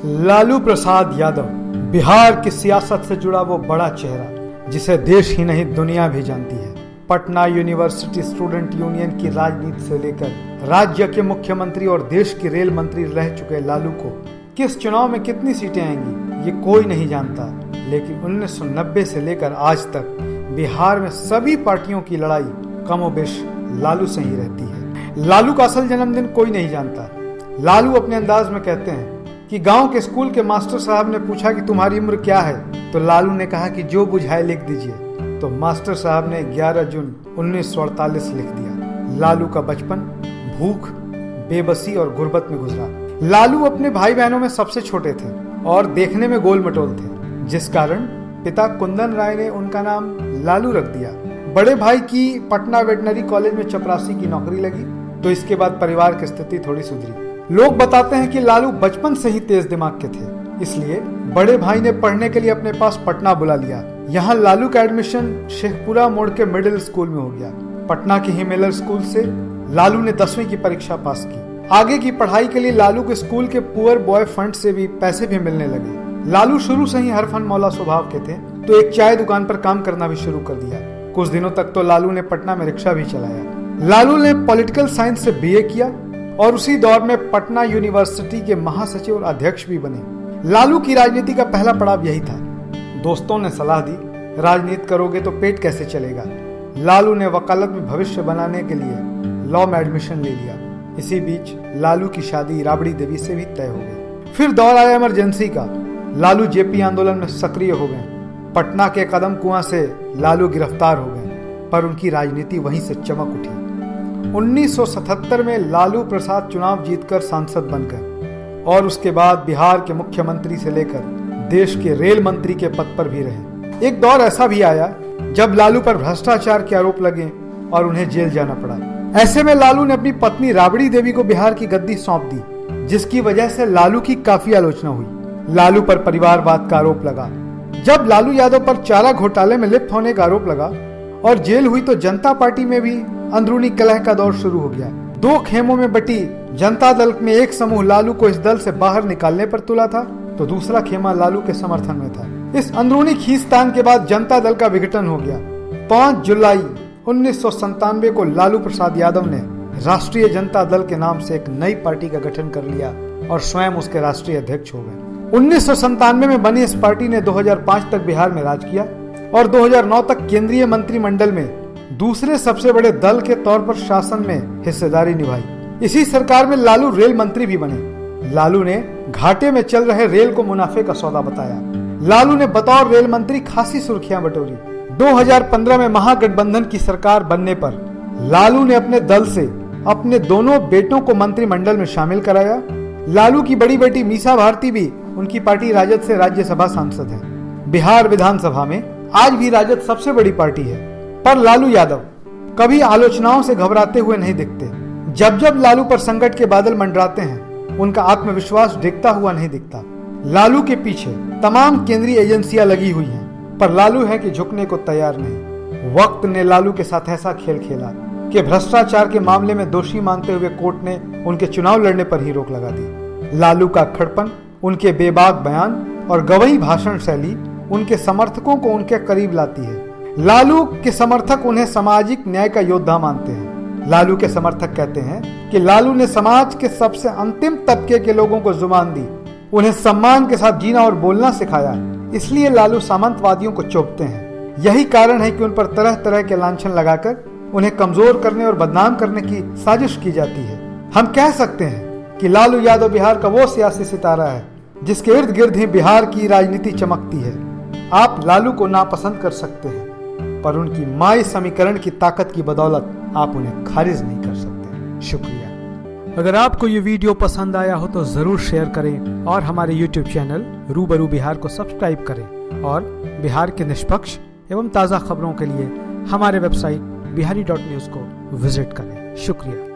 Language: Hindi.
लालू प्रसाद यादव बिहार की सियासत से जुड़ा वो बड़ा चेहरा जिसे देश ही नहीं दुनिया भी जानती है। पटना यूनिवर्सिटी स्टूडेंट यूनियन की राजनीति से लेकर राज्य के मुख्यमंत्री और देश के रेल मंत्री रह चुके लालू को किस चुनाव में कितनी सीटें आएंगी ये कोई नहीं जानता, लेकिन 1990 से लेकर आज तक बिहार में सभी पार्टियों की लड़ाई कमोबेश लालू से ही रहती है। लालू का असल जन्मदिन कोई नहीं जानता। लालू अपने अंदाज में कहते हैं कि गांव के स्कूल के मास्टर साहब ने पूछा कि तुम्हारी उम्र क्या है, तो लालू ने कहा कि जो बुझाए लिख दीजिए। तो मास्टर साहब ने 11 जून 1948 लिख दिया। लालू का बचपन भूख, बेबसी और गुर्बत में गुजरा। लालू अपने भाई बहनों में सबसे छोटे थे और देखने में गोल मटोल थे, जिस कारण पिता कुंदन राय ने उनका नाम लालू रख दिया। बड़े भाई की पटना वेटनरी कॉलेज में चपरासी की नौकरी लगी, तो इसके बाद परिवार की स्थिति थोड़ी सुधरी। लोग बताते हैं कि लालू बचपन से ही तेज दिमाग के थे, इसलिए बड़े भाई ने पढ़ने के लिए अपने पास पटना बुला लिया। यहाँ लालू का एडमिशन शेखपुरा मोड़ के मिडिल स्कूल में हो गया। पटना के ही मिलर स्कूल से लालू ने 10वीं की परीक्षा पास की। आगे की पढ़ाई के लिए लालू के स्कूल के पुअर बॉय फंड से भी पैसे भी मिलने लगे। लालू शुरू से ही हरफन मौला स्वभाव के थे, तो एक चाय दुकान पर काम करना भी शुरू कर दिया। कुछ दिनों तक तो लालू ने पटना में रिक्शा भी चलाया। लालू ने पॉलिटिकल साइंस से बीए किया और उसी दौर में पटना यूनिवर्सिटी के महासचिव और अध्यक्ष भी बने। लालू की राजनीति का पहला पड़ाव यही था। दोस्तों ने सलाह दी, राजनीति करोगे तो पेट कैसे चलेगा। लालू ने वकालत में भविष्य बनाने के लिए लॉ में एडमिशन ले लिया। इसी बीच लालू की शादी राबड़ी देवी से भी तय हो गई। फिर दौर आया इमरजेंसी का। लालू जेपी आंदोलन में सक्रिय हो गए। पटना के कदम कुआं से लालू गिरफ्तार हो गए, पर उनकी राजनीति वहीं से चमक उठी। 1977 में लालू प्रसाद चुनाव जीतकर सांसद बन गए और उसके बाद बिहार के मुख्यमंत्री से लेकर देश के रेल मंत्री के पद पर भी रहे। एक दौर ऐसा भी आया जब लालू पर भ्रष्टाचार के आरोप लगे और उन्हें जेल जाना पड़ा। ऐसे में लालू ने अपनी पत्नी राबड़ी देवी को बिहार की गद्दी सौंप दी, जिसकी वजह से लालू की काफी आलोचना हुई। लालू पर परिवारवाद का आरोप लगा। जब लालू यादव पर चारा घोटाले में लिप्त होने का आरोप लगा और जेल हुई, तो जनता पार्टी में भी अंदरूनी कलह का दौर शुरू हो गया। दो खेमों में बटी जनता दल में एक समूह लालू को इस दल से बाहर निकालने पर तुला था, तो दूसरा खेमा लालू के समर्थन में था। इस अंदरूनी खींचतान के बाद जनता दल का विघटन हो गया। 5 जुलाई 1997 को लालू प्रसाद यादव ने राष्ट्रीय जनता दल के नाम से एक नई पार्टी का गठन कर लिया और स्वयं उसके राष्ट्रीय अध्यक्ष हो गए। 1997 में बनी इस पार्टी ने 2005 तक बिहार में राज किया और 2009 तक केंद्रीय मंत्रिमंडल में दूसरे सबसे बड़े दल के तौर पर शासन में हिस्सेदारी निभाई। इसी सरकार में लालू रेल मंत्री भी बने। लालू ने घाटे में चल रहे रेल को मुनाफे का सौदा बताया। लालू ने बतौर रेल मंत्री खासी सुर्खियां बटोरी। 2015 में महागठबंधन की सरकार बनने पर लालू ने अपने दल से अपने दोनों बेटों को मंत्रिमंडल में शामिल कराया। लालू की बड़ी बेटी मीसा भारती भी उनकी पार्टी राजद से राज्यसभा सांसद है। बिहार विधानसभा में आज भी राजद सबसे बड़ी पार्टी है, पर लालू यादव कभी आलोचनाओं से घबराते हुए नहीं दिखते। जब जब लालू पर संकट के बादल मंडराते हैं, उनका आत्मविश्वास दिखता हुआ नहीं दिखता। लालू के पीछे तमाम केंद्रीय एजेंसियां लगी हुई हैं, पर लालू है कि झुकने को तैयार नहीं। वक्त ने लालू के साथ ऐसा खेल खेला कि भ्रष्टाचार के मामले में दोषी मानते हुए कोर्ट ने उनके चुनाव लड़ने पर ही रोक लगा दी। लालू का खड़पन, उनके बेबाक बयान और गवई भाषण शैली उनके समर्थकों को उनके करीब लाती है। लालू के समर्थक उन्हें सामाजिक न्याय का योद्धा मानते हैं। लालू के समर्थक कहते हैं कि लालू ने समाज के सबसे अंतिम तबके के लोगों को जुबान दी, उन्हें सम्मान के साथ जीना और बोलना सिखाया, इसलिए लालू सामंतवादियों को चौंकते हैं। यही कारण है कि उन पर तरह तरह के लांछन लगाकर उन्हें कमजोर करने और बदनाम करने की साजिश की जाती है। हम कह सकते हैं कि लालू यादव बिहार का वो सियासी सितारा है जिसके इर्द गिर्द ही बिहार की राजनीति चमकती है। आप लालू को नापसंद कर सकते हैं, पर उनकी माई समीकरण की ताकत की बदौलत आप उन्हें खारिज नहीं कर सकते। शुक्रिया। अगर आपको ये वीडियो पसंद आया हो तो जरूर शेयर करें और हमारे YouTube चैनल रूबरू बिहार को सब्सक्राइब करें और बिहार के निष्पक्ष एवं ताज़ा खबरों के लिए हमारे वेबसाइट बिहारी.न्यूज़ को विजिट करें। शुक्रिया।